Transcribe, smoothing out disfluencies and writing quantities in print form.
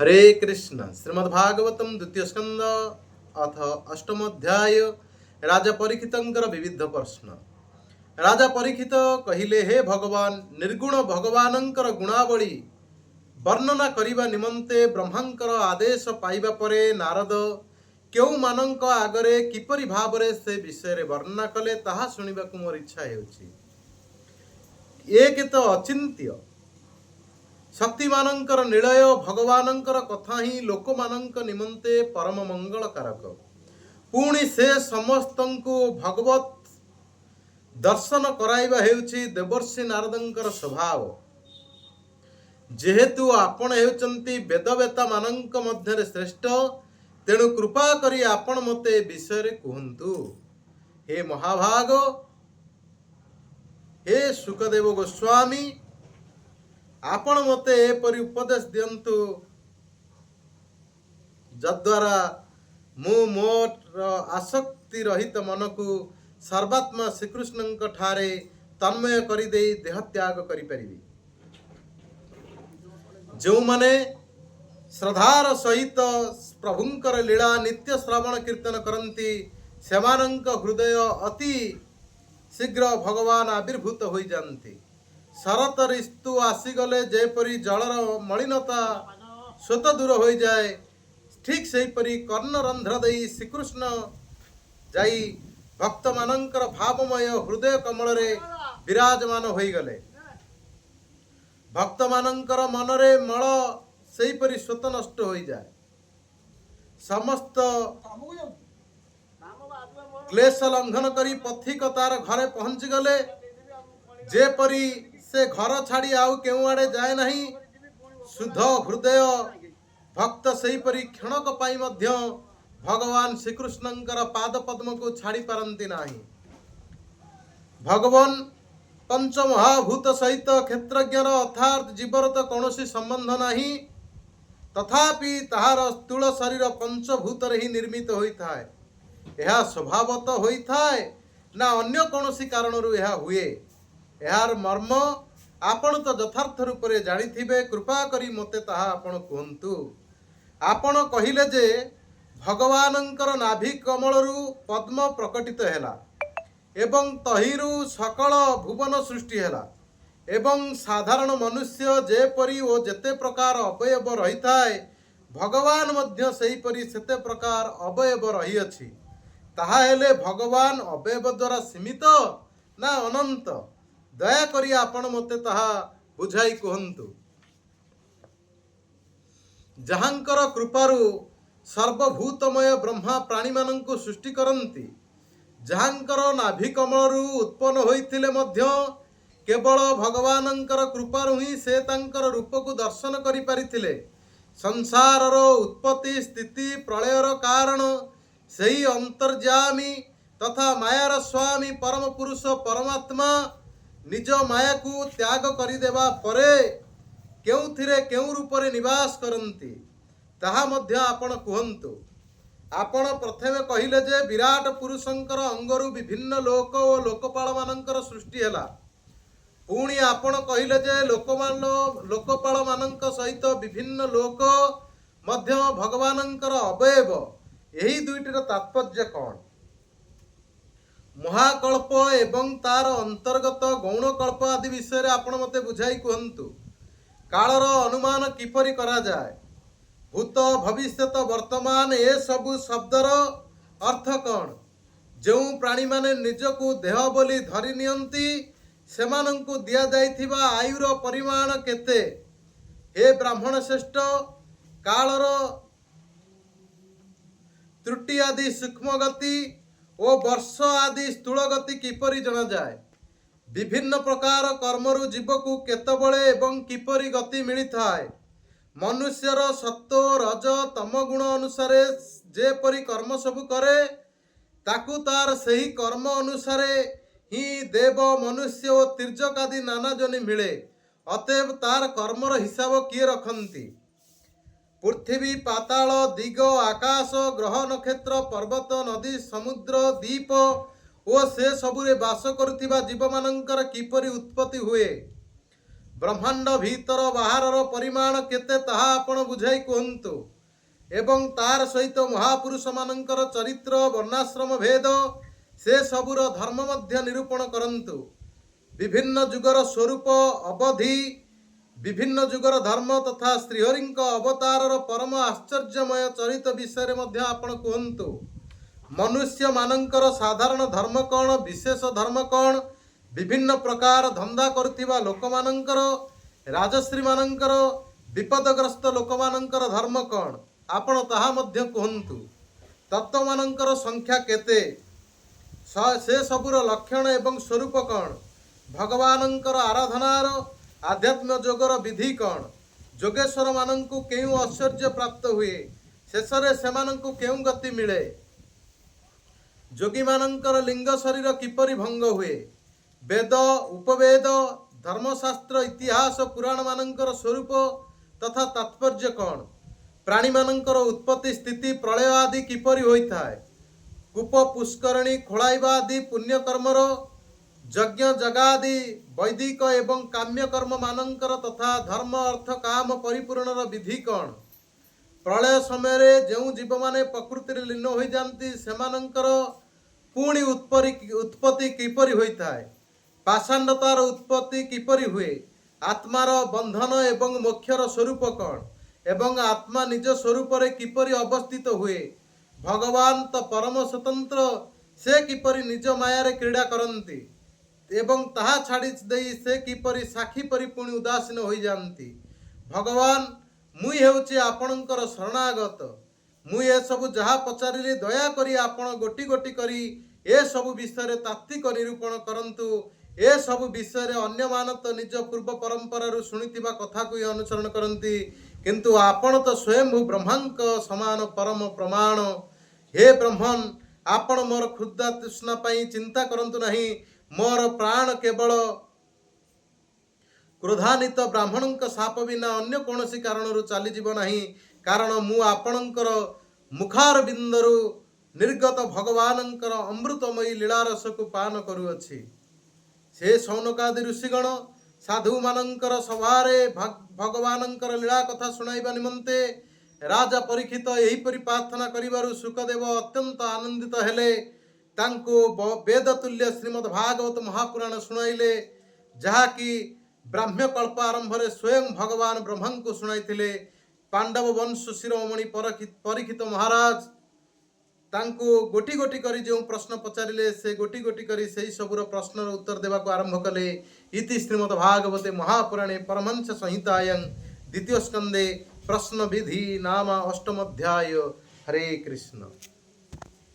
हरे कृष्ण। श्रीमद्भागवतम द्वितीय स्कंद अथ अष्टम अध्याय। राजा परीक्षितंकर विविध प्रश्न। राजा परीक्षित कहिले, हे भगवान, निर्गुण भगवानंकर गुणावली वर्णना करिबा निमंते ब्रह्मांकर आदेश पाइबा परे नारद केउ मानंक आगरे किपरि भावरे से विषय रे वर्णना कले ताहा सुनिबाकु मोर इच्छा हेउछि। एक तो अचिंत्य शक्तिमानंकर निलय भगवानंकर कथा ही लोकमानंक निमंते परम मंगल कारक। पुणी से समस्तंकु भगवत दर्शन कराइबा हेउछि देवर्षि नारदंकर स्वभाव। जेहेतु आपण हेउचंती वेदवेता मानंक मध्यरे श्रेष्ठ, तेणु कृपा करी आपण मते विषय रे कहंतु। हे महाभाग, हे सुखदेव गोस्वामी, आपण मते एपरि उपदेश दियंतु जद्वारा मु मोर आसक्ति रहित मन को सर्वात्मा श्रीकृष्णंक ठारे तन्मय करि देई देह त्याग करि परिबी। जो माने श्रद्धार सहित प्रभुंकर लीला नित्य श्रवण कीर्तन करंती, सेमानंक हृदय अति शीघ्र भगवान आविर्भूत होई जानती। शरत ऋतु आसीगले जेपरी जलर मलिनता स्वत दूर हो जाए, ठीक सेहीपरि कर्णरंध्र देई श्रीकृष्ण जाई भक्त मानंकर भावमय हृदय कमल रे विराजमान होई गले। भक्त मानंकर मनरे मल सेहीपरि स्वत नष्ट हो जाए। समस्त क्लेश लंघन करी पथिक तार घरे पहुंच गले। जेपरी से घर छाड़ी आउ केउ आड़े जाए नहीं, शुद्ध हृदय भक्त सेहीपरि क्षणक पाई मध्य भगवान श्रीकृष्णंकर पाद पद्म को छाड़ी पारंती नाही। भगवान पंच महाभूत सहित क्षेत्रज्ञर अर्थात जीवर तो कौनसी संबंध नहीं, तथापि ताहार स्थूल शरीर पंचभूत रे ही निर्मित होइथाय। यह स्वभावतः होइथाय ना अन्य कौनसी कारणरू यह हुए। यार मर्म आपण तो यथार्थ रूप रे जानिथिबे, कृपा करी मते ताहा आपण कहंतु। आपण कहिले जे भगवानंकर नाभि कमलरू पद्म प्रकटित हेला एवं तहिरू सकल भुवन सृष्टि हेला एवं साधारण मनुष्य जेपरि ओ जेते प्रकार अवयव रहिथाय, भगवान मध्य सेहीपरि सेते प्रकार अवयव रही अछि। ताहा हेले भगवान अवयव द्वारा सीमित ना अनंत? दया करी आपण मते ताहा बुझाई कहंतु। जहांकर कृपारु सर्वभूतमय ब्रह्मा प्राणी मानंकु सृष्टि करंती, जहांकर नाभि कमलरू उत्पन्न होइथिले मध्य केवल भगवानंकर कृपारु ही से तांकर रूप को दर्शन करि पारिथिले। संसारर उत्पत्ति स्थिति प्रलयर कारण सेही अंतर्यामी तथा मायार स्वामी परम पुरुष परमात्मा निज माया को त्याग करिदेवा परे केउथिरे केउ रूप रे निवास करंती, ताहा मध्य आपण कहंतु। आपण प्रथमे कहिले जे विराट पुरुषंकर अंगरू विभिन्न लोक ओ लोकपाल मानंकर सृष्टि हेला। पुणी आपण कहिले जे लोकपाल मानंक सहित विभिन्न लोक मध्य भगवानंकर अवयव। एही दुईटीर तात्पर्य कौन? महाकल्प एवं तार अंतर्गत गौण कल्प आदि विषय आपण मते बुझाई कहंतु। कालर अनुमान किपरि करा जाए? भूत भविष्यत वर्तमान ए सबु शब्दर अर्थ कौन? जो प्राणी माने निजकु देह बोली धरि नियंती, सेमानंकु दिया जाइथिबा आयुर परिमाण केते? हे ब्राह्मण श्रेष्ठ, कालर त्रुटि आदि सूक्ष्म गति ओ वर्ष आदि स्थूल गति किपरि जना जाए? विभिन्न प्रकार कर्मरु जीवकु केतबळे एवं किपरि गति मिली थाए? मनुष्यर सत्व रज तम गुण अनुसारे जेपरि कर्म सबु करे, ताकु तार सही कर्म अनुसारे ही देव मनुष्य ओ तिर्यक आदि नाना जनि मिले। अतएव तार कर्मर हिसाब किए रखंती? पृथ्वी पाताल दिग आकाश ग्रह नक्षत्र पर्वत नदी समुद्र द्वीप ओ से सबुरे बास करुथिबा जीव मानंकर किपरि उत्पत्ति हुए? ବ୍ରହ୍ମାଣ୍ଡ ଭିତର ବାହାରର ପରିମାଣ କେତେ ତାହା ଆପଣ ବୁଝାଇ କୁହନ୍ତୁ ଏବଂ ତାର ସହିତ ମହାପୁରୁଷମାନଙ୍କର ଚରିତ୍ର ବର୍ଣ୍ଣାଶ୍ରମ ଭେଦ ସେ ସବୁର ଧର୍ମ ମଧ୍ୟ ନିରୂପଣ କରନ୍ତୁ। ବିଭିନ୍ନ ଯୁଗର ସ୍ୱରୂପ ଅବଧି ବିଭିନ୍ନ ଯୁଗର ଧର୍ମ ତଥା ଶ୍ରୀହରିଙ୍କ ଅବତାରର ପରମ ଆଶ୍ଚର୍ଯ୍ୟମୟ ଚରିତ ବିଷୟରେ ମଧ୍ୟ ଆପଣ କୁହନ୍ତୁ। ମନୁଷ୍ୟମାନଙ୍କର ସାଧାରଣ ଧର୍ମ କ'ଣ, ବିଶେଷ ଧର୍ମ କ'ଣ, ବିଭିନ୍ନ ପ୍ରକାର ଧନ୍ଦା କରୁଥିବା ଲୋକମାନଙ୍କର, ରାଜଶ୍ରୀମାନଙ୍କର, ବିପଦଗ୍ରସ୍ତ ଲୋକମାନଙ୍କର ଧର୍ମ କ'ଣ ଆପଣ ତାହା ମଧ୍ୟ କୁହନ୍ତୁ। ତତ୍ତ୍ୱମାନଙ୍କର ସଂଖ୍ୟା କେତେ, ସେ ସବୁର ଲକ୍ଷଣ ଏବଂ ସ୍ୱରୂପ କ'ଣ, ଭଗବାନଙ୍କର ଆରାଧନାର ଆଧ୍ୟାତ୍ମ ଯୋଗର ବିଧି କ'ଣ, ଯୋଗେଶ୍ୱରମାନଙ୍କୁ କେଉଁ ଐଶ୍ୱର୍ଯ୍ୟ ପ୍ରାପ୍ତ ହୁଏ, ଶେଷରେ ସେମାନଙ୍କୁ କେଉଁ ଗତି ମିଳେ, ଯୋଗୀମାନଙ୍କର ଲିଙ୍ଗ ଶରୀର କିପରି ଭଙ୍ଗ ହୁଏ, ବେଦ ଉପବେଦ ଧର୍ମଶାସ୍ତ୍ର ଇତିହାସ ପୁରାଣମାନଙ୍କର ସ୍ୱରୂପ ତଥା ତାତ୍ପର୍ଯ୍ୟ କ'ଣ, ପ୍ରାଣୀମାନଙ୍କର ଉତ୍ପତ୍ତି ସ୍ଥିତି ପ୍ରଳୟ ଆଦି କିପରି ହୋଇଥାଏ, କୂପ ପୁଷ୍କରଣୀ ଖୋଳାଇବା ଆଦି ପୁଣ୍ୟକର୍ମର, ଯଜ୍ଞ ଯଗାଦି ବୈଦିକ ଏବଂ କାମ୍ୟକର୍ମମାନଙ୍କର ତଥା ଧର୍ମ ଅର୍ଥ କାମ ପରିପୂରଣର ବିଧି କ'ଣ, ପ୍ରଳୟ ସମୟରେ ଯେଉଁ ଜୀବମାନେ ପ୍ରକୃତିରେ ଲୀନ ହୋଇଯାନ୍ତି ସେମାନଙ୍କର ପୁଣି ଉତ୍ପତ୍ତି କିପରି ହୋଇଥାଏ, ପାଷାଣ୍ଡତାର ଉତ୍ପତ୍ତି କିପରି ହୁଏ, ଆତ୍ମାର ବନ୍ଧନ ଏବଂ ମୋକ୍ଷର ସ୍ୱରୂପ କ'ଣ ଏବଂ ଆତ୍ମା ନିଜ ସ୍ୱରୂପରେ କିପରି ଅବସ୍ଥିତ ହୁଏ, ଭଗବାନ ତ ପରମ ସ୍ୱତନ୍ତ୍ର, ସେ କିପରି ନିଜ ମାୟାରେ କ୍ରୀଡ଼ା କରନ୍ତି ଏବଂ ତାହା ଛାଡ଼ି ଦେଇ ସେ କିପରି ସାକ୍ଷୀ ପରି ପୁଣି ଉଦାସୀନ ହୋଇଯାଆନ୍ତି। ଭଗବାନ, ମୁଁ ହେଉଛି ଆପଣଙ୍କର ଶରଣାଗତ, ମୁଁ ଏସବୁ ଯାହା ପଚାରିଲି ଦୟାକରି ଆପଣ ଗୋଟି ଗୋଟି କରି ଏସବୁ ବିଷୟରେ ତାତ୍ତ୍ୱିକ ନିରୂପଣ କରନ୍ତୁ। ଏସବୁ ବିଷୟରେ ଅନ୍ୟମାନେ ତ ନିଜ ପୂର୍ବ ପରମ୍ପରାରୁ ଶୁଣିଥିବା କଥାକୁ ହିଁ ଅନୁସରଣ କରନ୍ତି, କିନ୍ତୁ ଆପଣ ତ ସ୍ୱୟଂଭୂ ବ୍ରହ୍ମାଙ୍କ ସମାନ ପରମ ପ୍ରମାଣ। ହେ ବ୍ରହ୍ମନ୍, ଆପଣ ମୋର କ୍ଷୁଦ୍ର ତୃଷ୍ଣା ପାଇଁ ଚିନ୍ତା କରନ୍ତୁ ନାହିଁ। ମୋର ପ୍ରାଣ କେବଳ କ୍ରୋଧାନ୍ୱିତ ବ୍ରାହ୍ମଣଙ୍କ ଶାପ ବିନା ଅନ୍ୟ କୌଣସି କାରଣରୁ ଚାଲିଯିବ ନାହିଁ, କାରଣ ମୁଁ ଆପଣଙ୍କର ମୁଖାରବିନ୍ଦରୁ ନିର୍ଗତ ଭଗବାନଙ୍କର ଅମୃତମୟୀ ଲୀଳାରସକୁ ପାନ କରୁଅଛି। ସେ ଶୌନକାଦି ଋଷିଗଣ ସାଧୁମାନଙ୍କର ସଭାରେ ଭଗବାନଙ୍କର ଲୀଳା କଥା ଶୁଣାଇବା ନିମନ୍ତେ ରାଜା ପରୀକ୍ଷିତ ଏହିପରି ପ୍ରାର୍ଥନା କରିବାରୁ ଶୁକଦେବ ଅତ୍ୟନ୍ତ ଆନନ୍ଦିତ ହେଲେ। ତାଙ୍କୁ ବେଦତୁଲ୍ୟ ଶ୍ରୀମଦ୍ ଭାଗବତ ମହାପୁରାଣ ଶୁଣାଇଲେ, ଯାହାକି ବ୍ରାହ୍ମ୍ୟକଳ୍ପ ଆରମ୍ଭରେ ସ୍ୱୟଂ ଭଗବାନ ବ୍ରହ୍ମାଙ୍କୁ ଶୁଣାଇଥିଲେ। ପାଣ୍ଡବ ବଂଶ ଶିରୋମଣି ପରୀକ୍ଷିତ ମହାରାଜ ତାଙ୍କୁ ଗୋଟି ଗୋଟି କରି ଯେଉଁ ପ୍ରଶ୍ନ ପଚାରିଲେ ସେ ଗୋଟି ଗୋଟି କରି ସେହି ସବୁର ପ୍ରଶ୍ନର ଉତ୍ତର ଦେବାକୁ ଆରମ୍ଭ କଲେ। ଇତି ଶ୍ରୀମଦ୍ ଭାଗବତେ ମହାପୁରାଣେ ପରମହଂସ ସଂହିତାୟାଂ ଦ୍ୱିତୀୟ ସ୍କନ୍ଧେ ପ୍ରଶ୍ନ ବିଧି ନାମ ଅଷ୍ଟମ ଅଧ୍ୟାୟ। ହରେ କୃଷ୍ଣ।